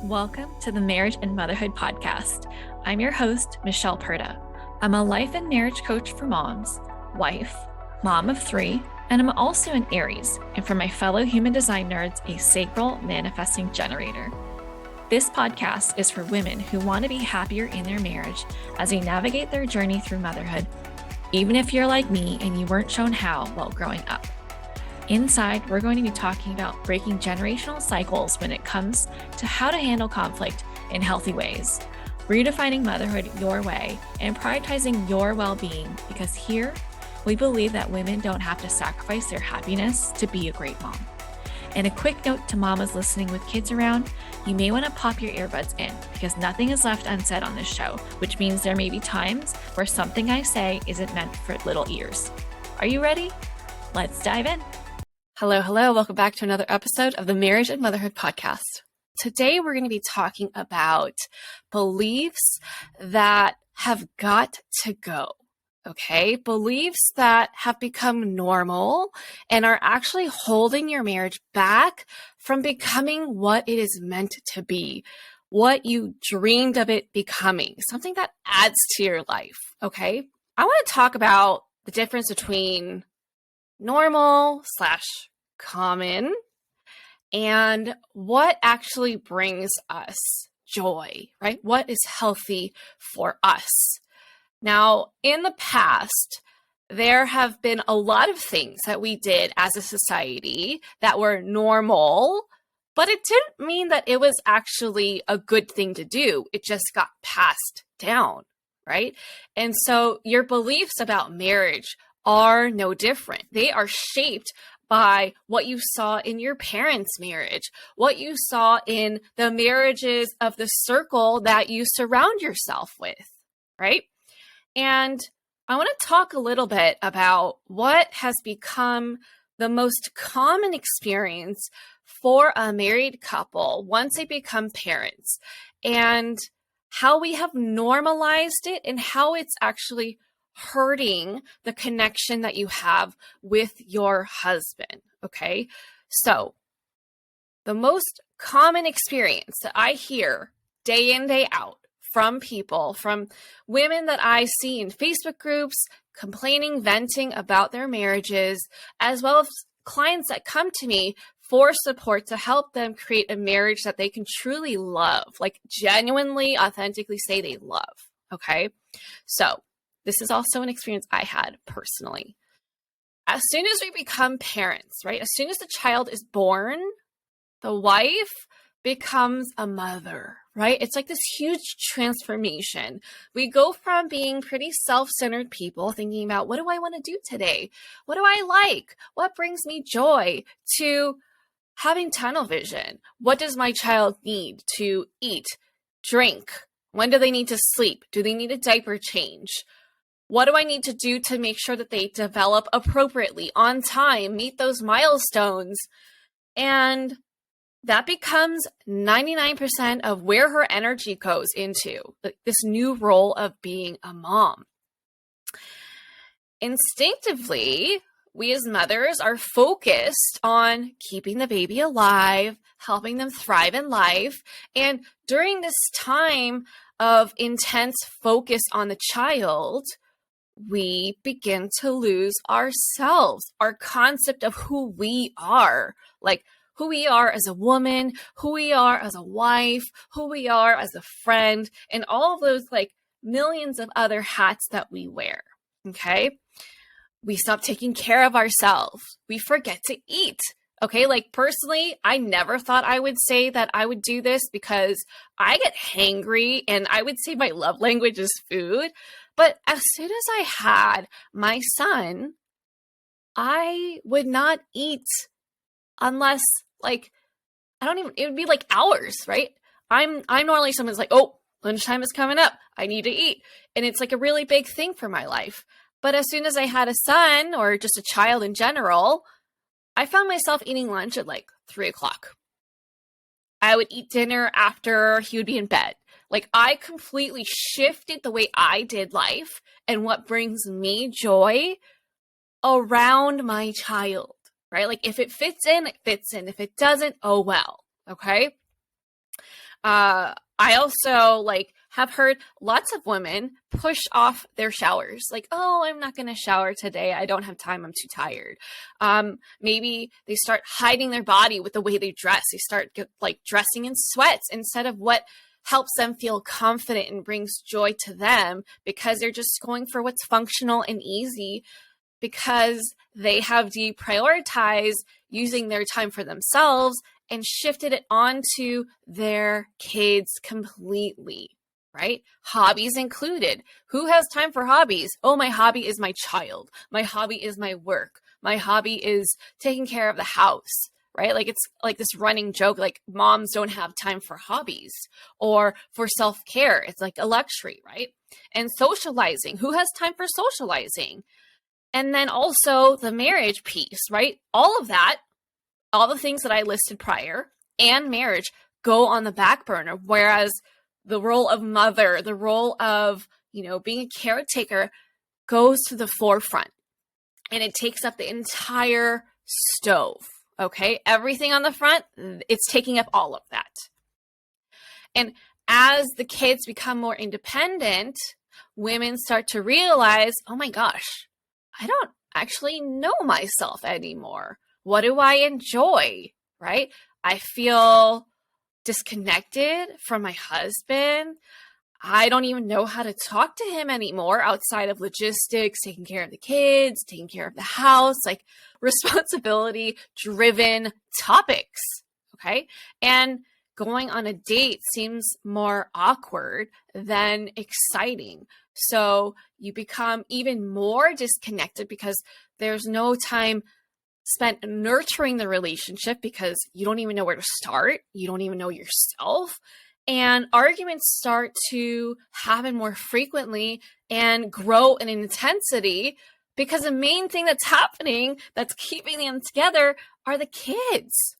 Welcome to the Marriage and Motherhood Podcast. I'm your host, Michelle Perda. I'm a life and marriage coach for moms, wife, mom of 3, and I'm also an Aries, and for my fellow human design nerds, a sacral manifesting generator. This podcast is for women who want to be happier in their marriage as they navigate their journey through motherhood, even if you're like me and you weren't shown how while growing up. Inside, we're going to be talking about breaking generational cycles when it comes to how to handle conflict in healthy ways, redefining motherhood your way, and prioritizing your well-being, because here, we believe that women don't have to sacrifice their happiness to be a great mom. And a quick note to mamas listening with kids around, you may want to pop your earbuds in because nothing is left unsaid on this show, which means there may be times where something I say isn't meant for little ears. Are you ready? Let's dive in. Hello. Welcome back to another episode of the Marriage and Motherhood Podcast. Today, we're going to be talking about beliefs that have got to go. Okay, beliefs that have become normal and are actually holding your marriage back from becoming what it is meant to be, what you dreamed of it becoming, something that adds to your life. Okay, I want to talk about the difference between normal/common and what actually brings us joy, right? What is healthy for us? Now, in the past, there have been a lot of things that we did as a society that were normal, but it didn't mean that it was actually a good thing to do. It just got passed down, right? And so your beliefs about marriage are no different. They are shaped by what you saw in your parents' marriage, what you saw in the marriages of the circle that you surround yourself with, right? And I want to talk a little bit about what has become the most common experience for a married couple once they become parents, and how we have normalized it and how it's actually hurting the connection that you have with your husband. Okay, so the most common experience that I hear day in, day out from people, from women that I see in Facebook groups, complaining, venting about their marriages, as well as clients that come to me for support to help them create a marriage that they can truly love, like genuinely, authentically say they love. Okay, so this is also an experience I had personally. As soon as we become parents, right? As soon as the child is born, the wife becomes a mother, right? It's like this huge transformation. We go from being pretty self-centered people thinking about, what do I want to do today? What do I like? What brings me joy? To having tunnel vision. What does my child need to eat, drink? When do they need to sleep? Do they need a diaper change? What do I need to do to make sure that they develop appropriately, on time, meet those milestones? And that becomes 99% of where her energy goes into, this new role of being a mom. Instinctively, we as mothers are focused on keeping the baby alive, helping them thrive in life. And during this time of intense focus on the child, we begin to lose ourselves, our concept of who we are, like who we are as a woman, who we are as a wife, who we are as a friend, and all of those like millions of other hats that we wear. Okay. We stop taking care of ourselves. We forget to eat. Okay. Like personally, I never thought I would say that I would do this because I get hangry, and I would say my love language is food. But as soon as I had my son, I would not eat unless it would be like hours, right? I'm normally someone's like, oh, lunchtime is coming up, I need to eat. And it's like a really big thing for my life. But as soon as I had a son, or just a child in general, I found myself eating lunch at like 3:00. I would eat dinner after he would be in bed. Like I completely shifted the way I did life and what brings me joy around my child, right? Like if it fits in, it fits in. If it doesn't, oh well. Okay. I also have heard lots of women push off their showers. Like, oh, I'm not going to shower today. I don't have time. I'm too tired. Maybe they start hiding their body with the way they dress. They start dressing in sweats instead of what helps them feel confident and brings joy to them, because they're just going for what's functional and easy, because they have deprioritized using their time for themselves and shifted it onto their kids completely, right? Hobbies included. Who has time for hobbies? Oh, my hobby is my child. My hobby is my work. My hobby is taking care of the house, right? Like, it's like this running joke, like moms don't have time for hobbies or for self-care. It's like a luxury, right? And socializing. Who has time for socializing? And then also the marriage piece, right? All of that, all the things that I listed prior and marriage go on the back burner, whereas the role of mother, the role of, being a caretaker goes to the forefront, and it takes up the entire stove, okay? Everything on the front, it's taking up all of that. And as the kids become more independent, women start to realize, oh my gosh, I don't actually know myself anymore. What do I enjoy, right? I feel disconnected from my husband. I don't even know how to talk to him anymore outside of logistics, taking care of the kids, taking care of the house, like responsibility-driven topics, okay? And going on a date seems more awkward than exciting. So you become even more disconnected because there's no time spent nurturing the relationship, because you don't even know where to start. You don't even know yourself. And arguments start to happen more frequently and grow in intensity, because the main thing that's happening that's keeping them together are the kids.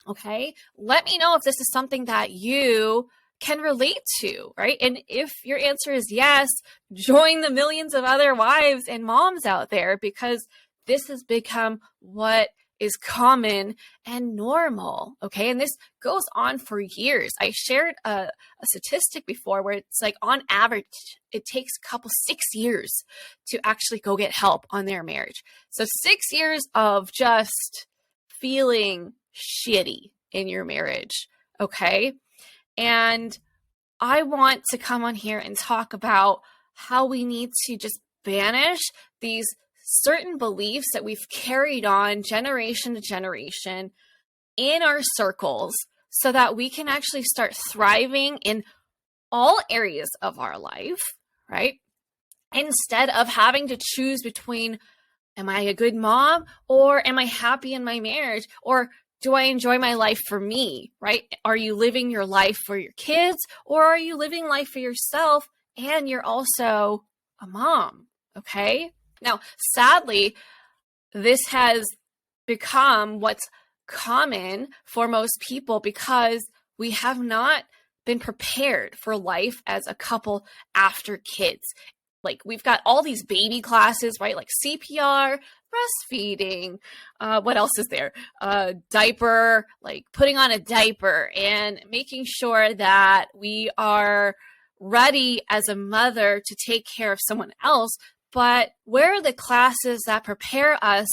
Okay? Let me know if this is something that you can relate to, right? And if your answer is yes, join the millions of other wives and moms out there, because this has become what is common and normal, okay? And this goes on for years. I shared a statistic before where it's like, on average, it takes a couple 6 years to actually go get help on their marriage. So 6 years of just feeling shitty in your marriage, okay? And I want to come on here and talk about how we need to just banish these certain beliefs that we've carried on generation to generation in our circles, so that we can actually start thriving in all areas of our life, right? Instead of having to choose between, am I a good mom, or am I happy in my marriage, or do I enjoy my life for me, right? Are you living your life for your kids, or are you living life for yourself and you're also a mom, okay? Now, sadly, this has become what's common for most people, because we have not been prepared for life as a couple after kids. Like, we've got all these baby classes, right? Like CPR, breastfeeding, what else is there? Diaper, like putting on a diaper and making sure that we are ready as a mother to take care of someone else. But where are the classes that prepare us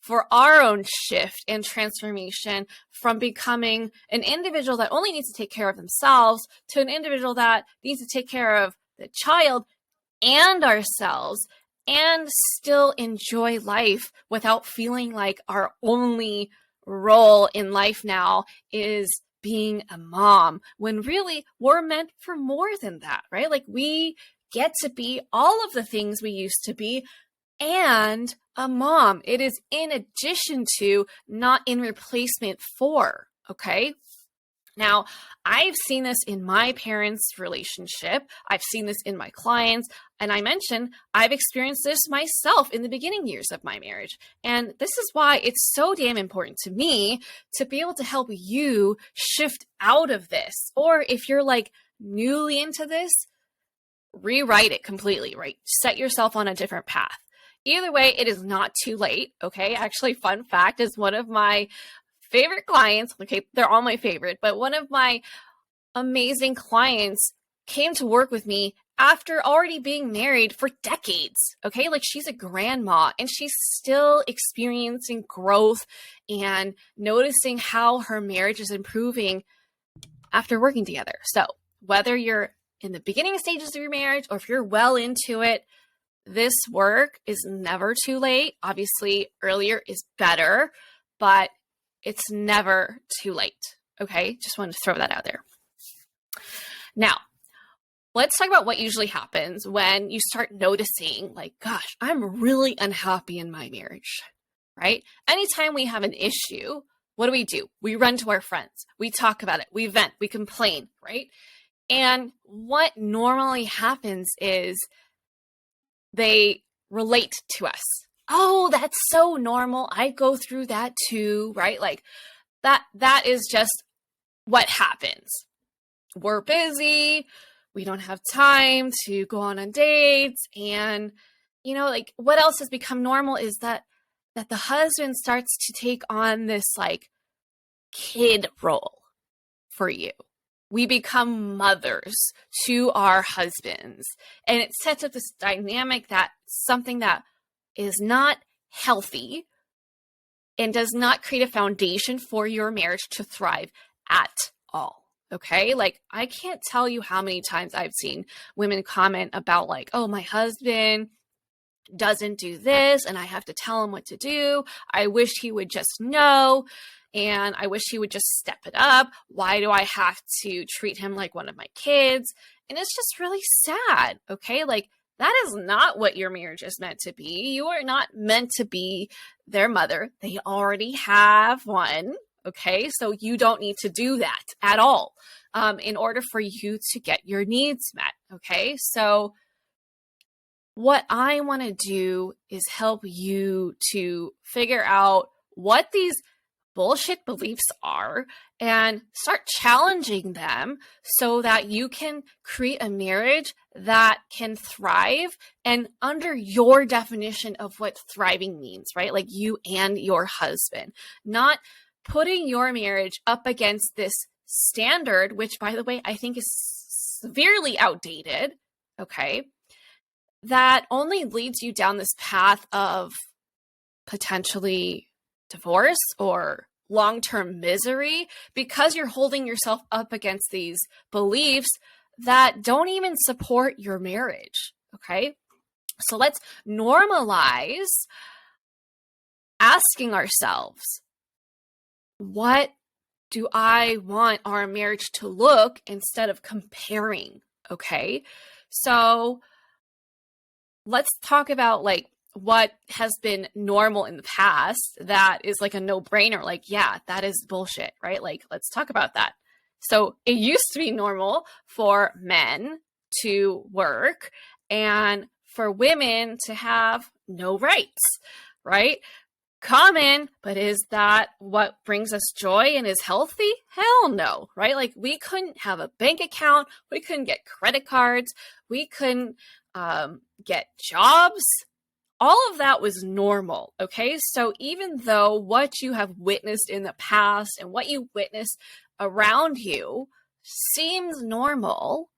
for our own shift and transformation from becoming an individual that only needs to take care of themselves to an individual that needs to take care of the child and ourselves, and still enjoy life without feeling like our only role in life now is being a mom, when really we're meant for more than that, right? Like, we get to be all of the things we used to be and a mom. It is in addition to, not in replacement for, okay? Now, I've seen this in my parents' relationship. I've seen this in my clients. And I mentioned I've experienced this myself in the beginning years of my marriage. And this is why it's so damn important to me to be able to help you shift out of this. Or if you're like newly into this, rewrite it completely, right? Set yourself on a different path. Either way, it is not too late, okay? Actually, fun fact is, one of my favorite clients, okay, they're all my favorite, but one of my amazing clients came to work with me after already being married for decades. Okay. Like she's a grandma and she's still experiencing growth and noticing how her marriage is improving after working together. So whether you're in the beginning stages of your marriage or if you're well into it, this work is never too late. Obviously, earlier is better, but it's never too late. Okay. Just wanted to throw that out there. Now, let's talk about what usually happens when you start noticing, like, gosh, I'm really unhappy in my marriage, right? Anytime we have an issue, what do? We run to our friends. We talk about it. We vent. We complain, right? And what normally happens is they relate to us. Oh, that's so normal. I go through that too, right? Like that is just what happens. We're busy. We don't have time to go on dates. And, like what else has become normal is that the husband starts to take on this like kid role for you. We become mothers to our husbands. And it sets up this dynamic that something that is not healthy and does not create a foundation for your marriage to thrive at all. Okay. Like I can't tell you how many times I've seen women comment about like, oh, my husband doesn't do this and I have to tell him what to do. I wish he would just know. And I wish he would just step it up. Why do I have to treat him like one of my kids? And it's just really sad. Okay. Like that is not what your marriage is meant to be. You are not meant to be their mother. They already have one. Okay. So you don't need to do that at all in order for you to get your needs met. Okay. So what I want to do is help you to figure out what these bullshit beliefs are and start challenging them so that you can create a marriage that can thrive and under your definition of what thriving means, right? Like you and your husband, not putting your marriage up against this standard, which by the way, I think is severely outdated. Okay. That only leads you down this path of potentially divorce or long-term misery because you're holding yourself up against these beliefs that don't even support your marriage. Okay. So let's normalize asking ourselves, what do I want our marriage to look instead of comparing? Okay. So let's talk about like what has been normal in the past that is like a no-brainer. Like, yeah, that is bullshit, right? Like, let's talk about that. So it used to be normal for men to work and for women to have no rights, right? Common, but is that what brings us joy and is healthy? Hell no, right? Like we couldn't have a bank account. We couldn't get credit cards. We couldn't get jobs. All of that was normal, okay? So even though what you have witnessed in the past and what you witnessed around you seems normal,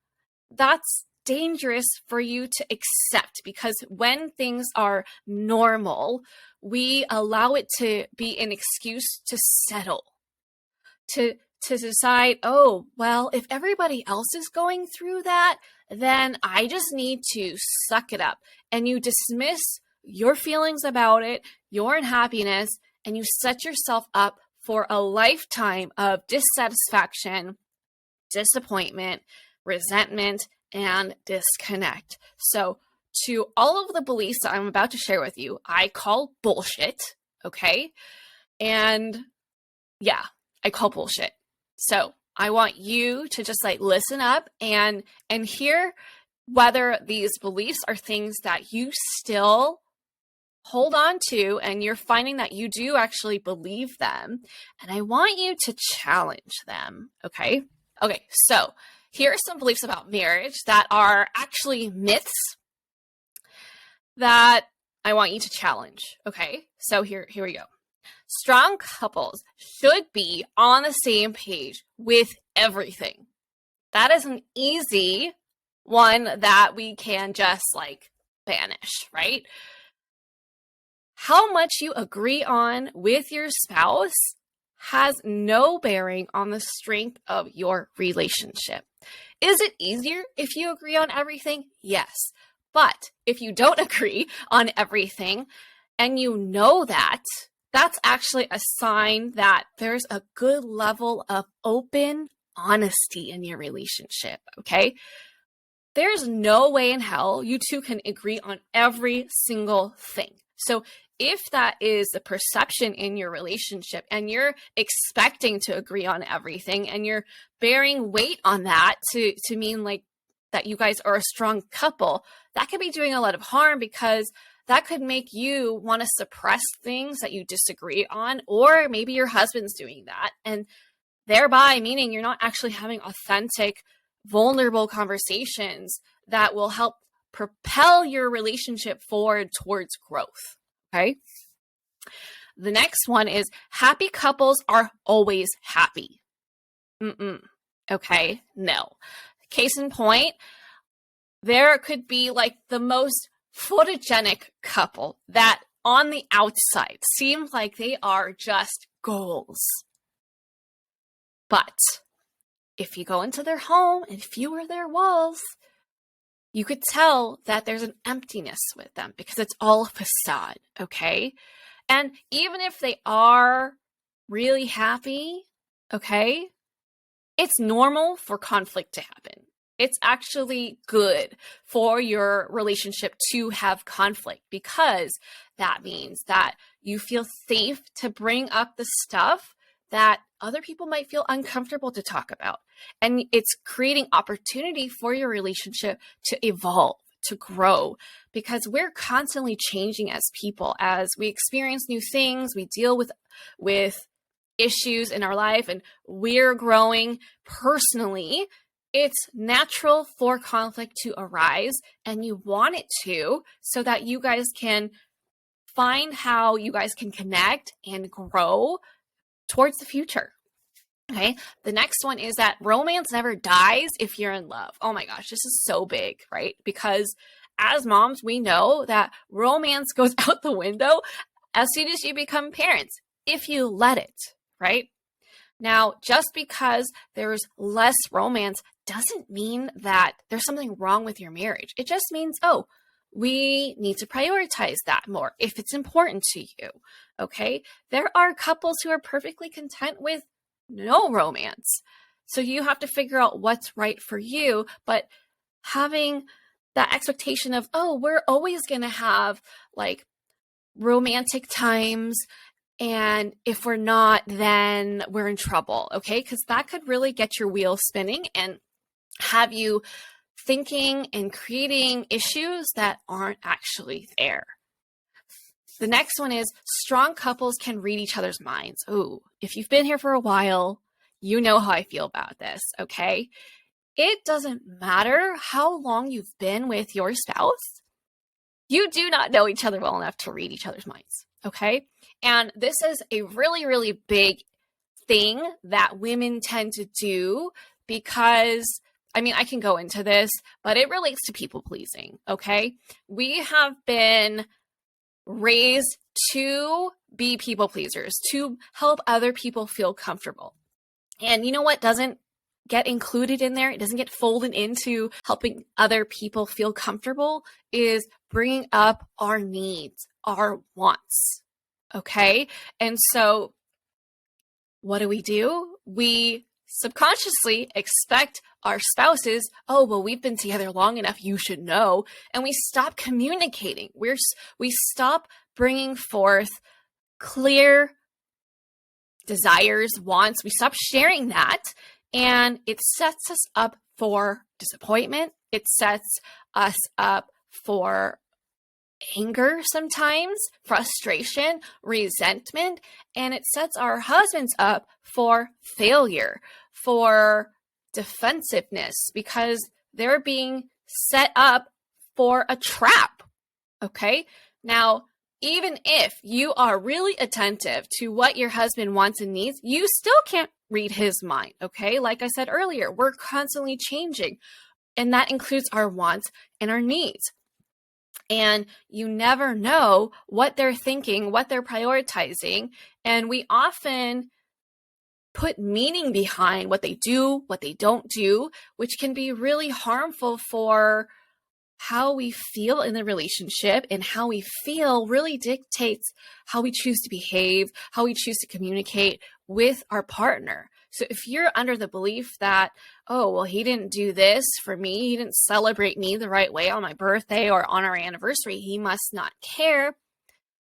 that's dangerous for you to accept because when things are normal, we allow it to be an excuse to settle, to decide, oh, well, if everybody else is going through that, then I just need to suck it up. And you dismiss your feelings about it, your unhappiness, and you set yourself up for a lifetime of dissatisfaction, disappointment, resentment, and disconnect. So to all of the beliefs that I'm about to share with you, I call bullshit, okay? And yeah, I call bullshit. So I want you to just like listen up and hear whether these beliefs are things that you still hold on to and you're finding that you do actually believe them. And I want you to challenge them. Okay. Okay. So here are some beliefs about marriage that are actually myths that I want you to challenge. Okay. So here we go. Strong couples should be on the same page with everything. That is an easy one that we can just banish, right? How much you agree on with your spouse has no bearing on the strength of your relationship. Is it easier if you agree on everything? Yes. But if you don't agree on everything and you know that, that's actually a sign that there's a good level of open honesty in your relationship, okay? There's no way in hell you two can agree on every single thing. So if that is the perception in your relationship and you're expecting to agree on everything and you're bearing weight on that to mean that you guys are a strong couple, that could be doing a lot of harm, because that could make you want to suppress things that you disagree on, or maybe your husband's doing that, and thereby meaning you're not actually having authentic, vulnerable conversations that will help propel your relationship forward towards growth. Okay. The next one is happy couples are always happy. Okay. No. Case in point, there could be the most photogenic couple that on the outside seems like they are just goals. But if you go into their home and view their walls, you could tell that there's an emptiness with them because it's all a facade, okay? And even if they are really happy, okay, it's normal for conflict to happen. It's actually good for your relationship to have conflict, because that means that you feel safe to bring up the stuff that other people might feel uncomfortable to talk about. And it's creating opportunity for your relationship to evolve, to grow, because we're constantly changing as people. As we experience new things, we deal with issues in our life, and we're growing personally. It's natural for conflict to arise, and you want it to, so that you guys can find how you guys can connect and grow towards the future. Okay. The next one is that romance never dies if you're in love. Oh my gosh, this is so big, right? Because as moms, we know that romance goes out the window as soon as you become parents, if you let it, right? Now, just because there's less romance doesn't mean that there's something wrong with your marriage. It just means, we need to prioritize that more if it's important to you, okay? There are couples who are perfectly content with no romance. So you have to figure out what's right for you, but having that expectation of, we're always going to have romantic times, and if we're not, then we're in trouble, okay? Because that could really get your wheels spinning and have you thinking and creating issues that aren't actually there. The next one is strong couples can read each other's minds. Ooh, if you've been here for a while, you know how I feel about this, okay? It doesn't matter how long you've been with your spouse. You do not know each other well enough to read each other's minds, okay? And this is a really, really big thing that women tend to do because, I can go into this, but it relates to people pleasing, okay? We have been raised to be people pleasers, to help other people feel comfortable. And you know what doesn't get included in there? It doesn't get folded into helping other people feel comfortable, is bringing up our needs, our wants, okay? And so what do? We subconsciously expect our spouses, we've been together long enough, you should know. And we stop communicating. We stop bringing forth clear desires, wants. We stop sharing that. And it sets us up for disappointment. It sets us up for anger sometimes, frustration, resentment, and it sets our husbands up for failure, for defensiveness, because they're being set up for a trap. Okay? Now, even if you are really attentive to what your husband wants and needs, you still can't read his mind, okay? Like I said earlier, we're constantly changing, and that includes our wants and our needs. And you never know what they're thinking, what they're prioritizing, and we often put meaning behind what they do, what they don't do, which can be really harmful for how we feel in the relationship, and how we feel really dictates how we choose to behave, how we choose to communicate with our partner. So if you're under the belief that, oh, well, he didn't do this for me, he didn't celebrate me the right way on my birthday or on our anniversary, he must not care,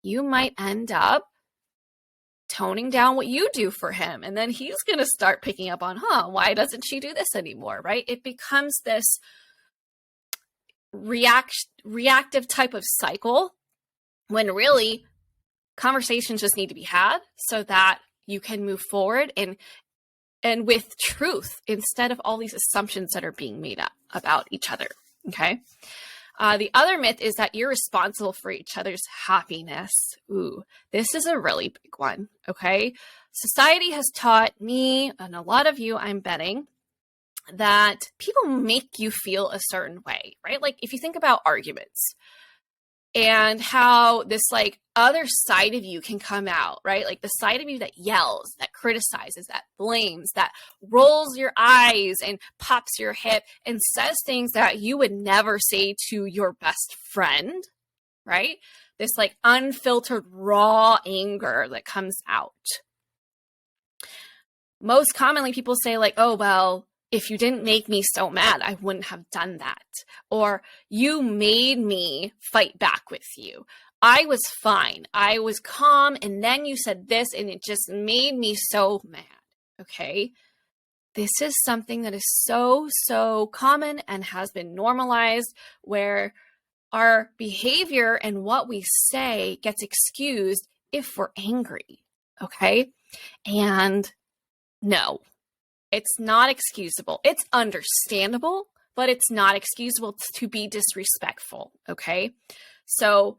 you might end up toning down what you do for him. And then he's going to start picking up on, why doesn't she do this anymore, right? It becomes this reactive type of cycle, when really conversations just need to be had so that you can move forward and with truth, instead of all these assumptions that are being made up about each other. Okay. The other myth is that you're responsible for each other's happiness. Ooh, this is a really big one. Okay. Society has taught me, and a lot of you, I'm betting, that people make you feel a certain way, right? Like if you think about arguments and how this like other side of you can come out, right? Like the side of you that yells, that criticizes, that blames, that rolls your eyes and pops your hip and says things that you would never say to your best friend, right? This like unfiltered raw anger that comes out. Most commonly people say like, oh, well, if you didn't make me so mad, I wouldn't have done that. Or you made me fight back with you. I was fine. I was calm. And then you said this and it just made me so mad. Okay. This is something that is so common and has been normalized, where our behavior and what we say gets excused if we're angry. Okay. And no. It's not excusable. It's understandable, but it's not excusable to be disrespectful, okay? So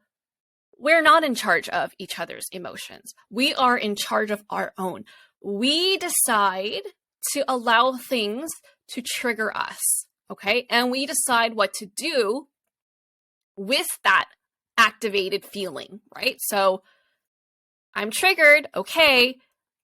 we're not in charge of each other's emotions. We are in charge of our own. We decide to allow things to trigger us, okay? And we decide what to do with that activated feeling, right? So I'm triggered, okay.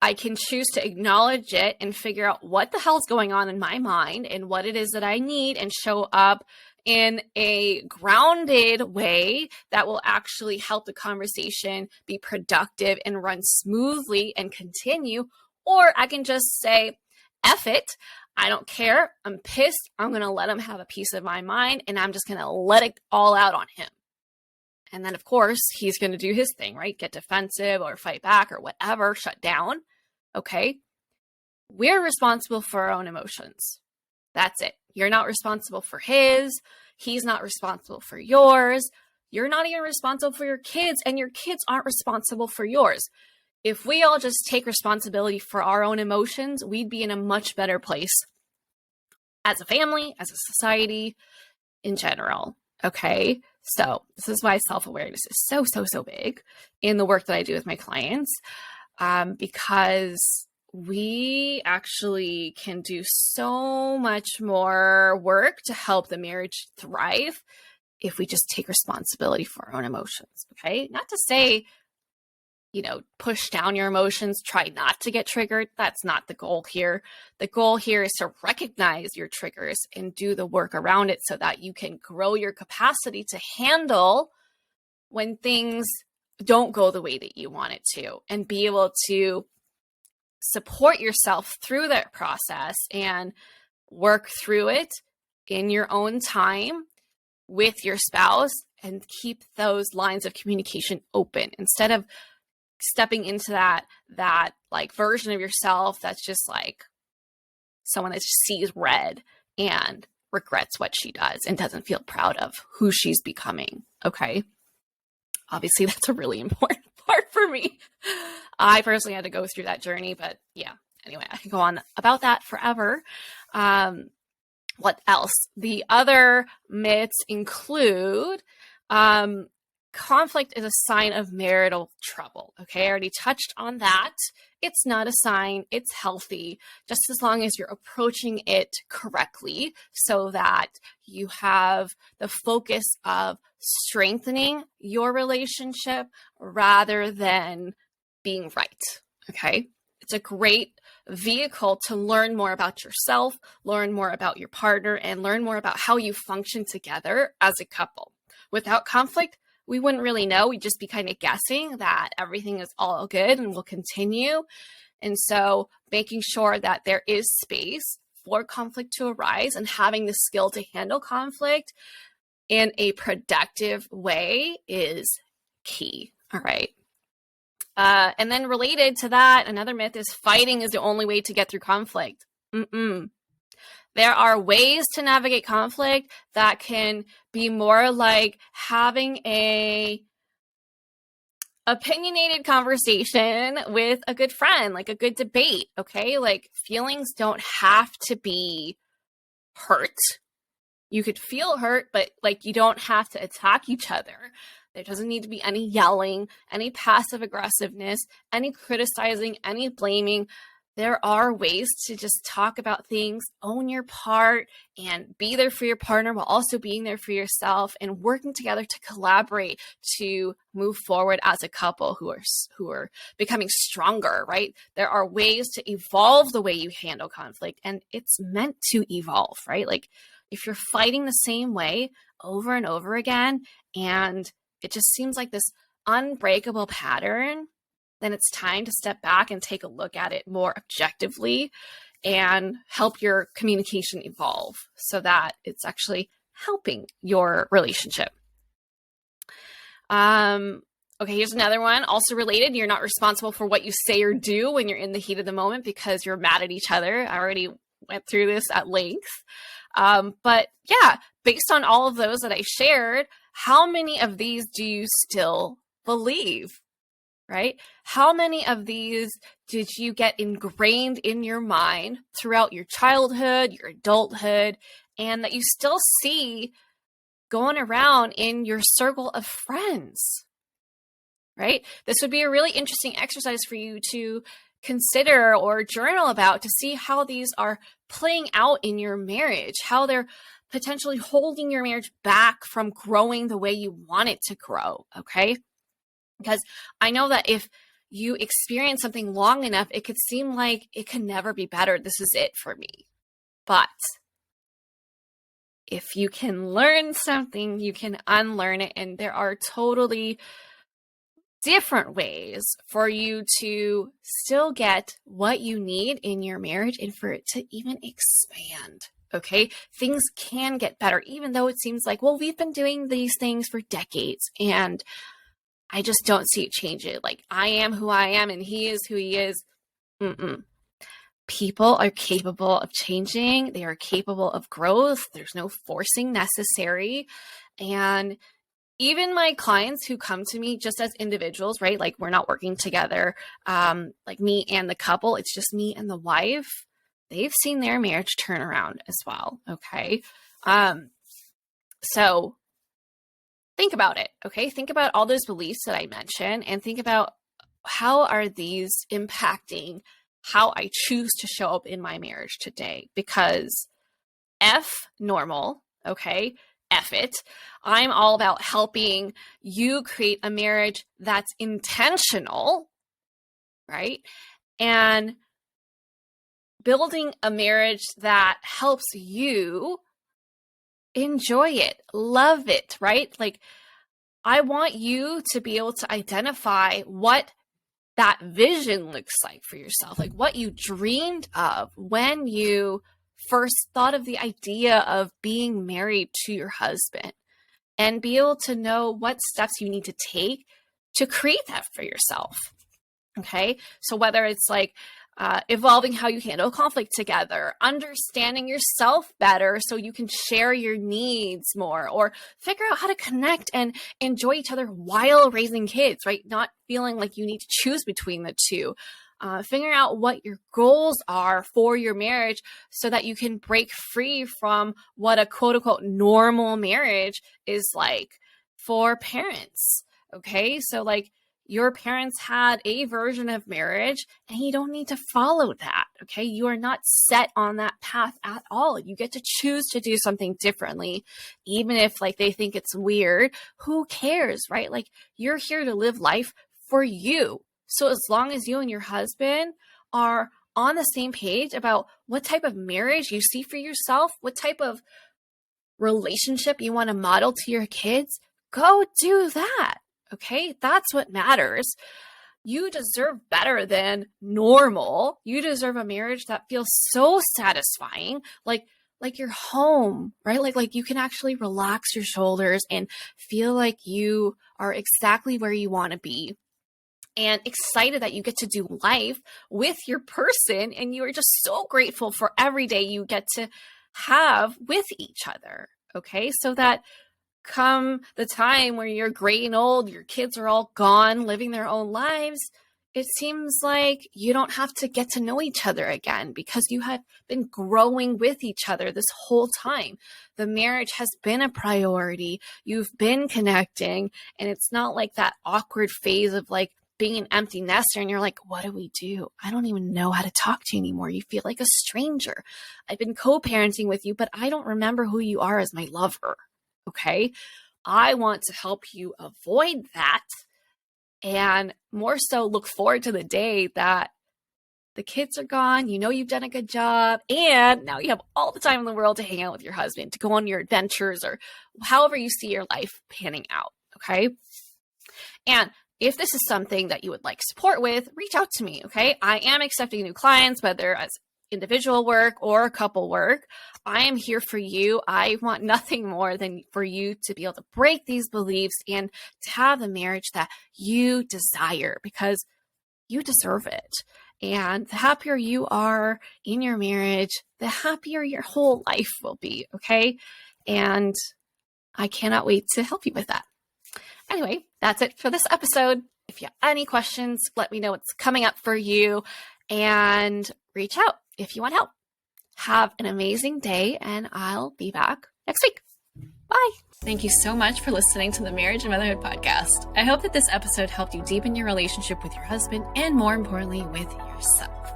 I can choose to acknowledge it and figure out what the hell's going on in my mind and what it is that I need, and show up in a grounded way that will actually help the conversation be productive and run smoothly and continue. Or I can just say, F it. I don't care. I'm pissed. I'm going to let him have a piece of my mind, and I'm just going to let it all out on him. And then, of course, he's going to do his thing, right? Get defensive or fight back or whatever, shut down. Okay. We're responsible for our own emotions. That's it. You're not responsible for his. He's not responsible for yours. You're not even responsible for your kids, and your kids aren't responsible for yours. If we all just take responsibility for our own emotions, we'd be in a much better place as a family, as a society, in general. Okay. So this is why self-awareness is so big in the work that I do with my clients. Because we actually can do so much more work to help the marriage thrive if we just take responsibility for our own emotions. Okay. Not to say, push down your emotions, try not to get triggered. That's not the goal here. The goal here is to recognize your triggers and do the work around it so that you can grow your capacity to handle when things don't go the way that you want it to, and be able to support yourself through that process and work through it in your own time with your spouse, and keep those lines of communication open instead of stepping into that like version of yourself that's just like someone that just sees red and regrets what she does and doesn't feel proud of who she's becoming. Okay. Obviously, that's a really important part for me. I personally had to go through that journey, but yeah, anyway, I can go on about that forever. What else? The other myths include conflict is a sign of marital trouble. Okay, I already touched on that. It's not a sign, it's healthy, just as long as you're approaching it correctly so that you have the focus of strengthening your relationship rather than being right. Okay, it's a great vehicle to learn more about yourself, learn more about your partner, and learn more about how you function together as a couple. Without conflict, we wouldn't really know. We'd just be kind of guessing that everything is all good and will continue. And so making sure that there is space for conflict to arise and having the skill to handle conflict in a productive way is key. All right. And then related to that, another myth is fighting is the only way to get through conflict. There are ways to navigate conflict that can be more like having a opinionated conversation with a good friend, like a good debate, okay? Like feelings don't have to be hurt. You could feel hurt, but like you don't have to attack each other. There doesn't need to be any yelling, any passive aggressiveness, any criticizing, any blaming. There are ways to just talk about things, own your part, and be there for your partner while also being there for yourself and working together to collaborate to move forward as a couple who are becoming stronger, right? There are ways to evolve the way you handle conflict, and it's meant to evolve, right? Like if you're fighting the same way over and over again, and it just seems like this unbreakable pattern, then it's time to step back and take a look at it more objectively and help your communication evolve so that it's actually helping your relationship. Okay, here's another one, also related. You're not responsible for what you say or do when you're in the heat of the moment because you're mad at each other. I already went through this at length. But yeah, based on all of those that I shared, how many of these do you still believe? Right? How many of these did you get ingrained in your mind throughout your childhood, your adulthood, and that you still see going around in your circle of friends? Right? This would be a really interesting exercise for you to consider or journal about to see how these are playing out in your marriage, how they're potentially holding your marriage back from growing the way you want it to grow. Okay? Because I know that if you experience something long enough, it could seem like it can never be better. This is it for me. But if you can learn something, you can unlearn it. And there are totally different ways for you to still get what you need in your marriage and for it to even expand. Okay, things can get better, even though it seems like, well, we've been doing these things for decades and I just don't see it change it. Like I am who I am and he is who he is. People are capable of changing. They are capable of growth. There's no forcing necessary. And even my clients who come to me just as individuals, right? Like we're not working together, like me and the couple, it's just me and the wife. They've seen their marriage turn around as well. Okay. So think about it. Okay. Think about all those beliefs that I mentioned and think about how are these impacting how I choose to show up in my marriage today, because F normal. Okay. F it. I'm all about helping you create a marriage that's intentional, right? And building a marriage that helps you enjoy it, love it, right? Like I want you to be able to identify what that vision looks like for yourself, like what you dreamed of when you first thought of the idea of being married to your husband, and be able to know what steps you need to take to create that for yourself. Okay. So whether it's like evolving how you handle conflict together, understanding yourself better so you can share your needs more, or figure out how to connect and enjoy each other while raising kids, right? Not feeling like you need to choose between the two. Figuring out what your goals are for your marriage so that you can break free from what a quote unquote normal marriage is like. for parents. Okay. So like your parents had a version of marriage and you don't need to follow that. Okay. You are not set on that path at all. You get to choose to do something differently, even if like they think it's weird. Who cares, right? Like you're here to live life for you. So as long as you and your husband are on the same page about what type of marriage you see for yourself, what type of relationship you want to model to your kids, go do that. Okay, that's what matters. You deserve better than normal. You deserve a marriage that feels so satisfying, like you're home, right? Like you can actually relax your shoulders and feel like you are exactly where you want to be, and excited that you get to do life with your person, and you are just so grateful for every day you get to have with each other. Okay, so that come the time where you're gray and old, your kids are all gone, living their own lives, it seems like you don't have to get to know each other again because you have been growing with each other this whole time. The marriage has been a priority. You've been connecting, and it's not like that awkward phase of like being an empty nester and you're like, what do we do? I don't even know how to talk to you anymore. You feel like a stranger. I've been co-parenting with you, but I don't remember who you are as my lover. Okay. I want to help you avoid that, and more so look forward to the day that the kids are gone. You know, you've done a good job, and now you have all the time in the world to hang out with your husband, to go on your adventures, or however you see your life panning out. Okay. And if this is something that you would like support with, reach out to me. Okay. I am accepting new clients, whether as individual work or couple work. I am here for you. I want nothing more than for you to be able to break these beliefs and to have the marriage that you desire, because you deserve it. And the happier you are in your marriage, the happier your whole life will be. Okay. And I cannot wait to help you with that. Anyway, that's it for this episode. If you have any questions, let me know what's coming up for you, and reach out if you want help. Have an amazing day, and I'll be back next week. Bye. Thank you so much for listening to the Marriage and Motherhood Podcast. I hope that this episode helped you deepen your relationship with your husband and, more importantly, with yourself.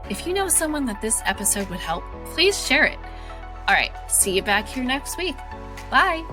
If you know someone that this episode would help, please share it. All right, see you back here next week. Bye.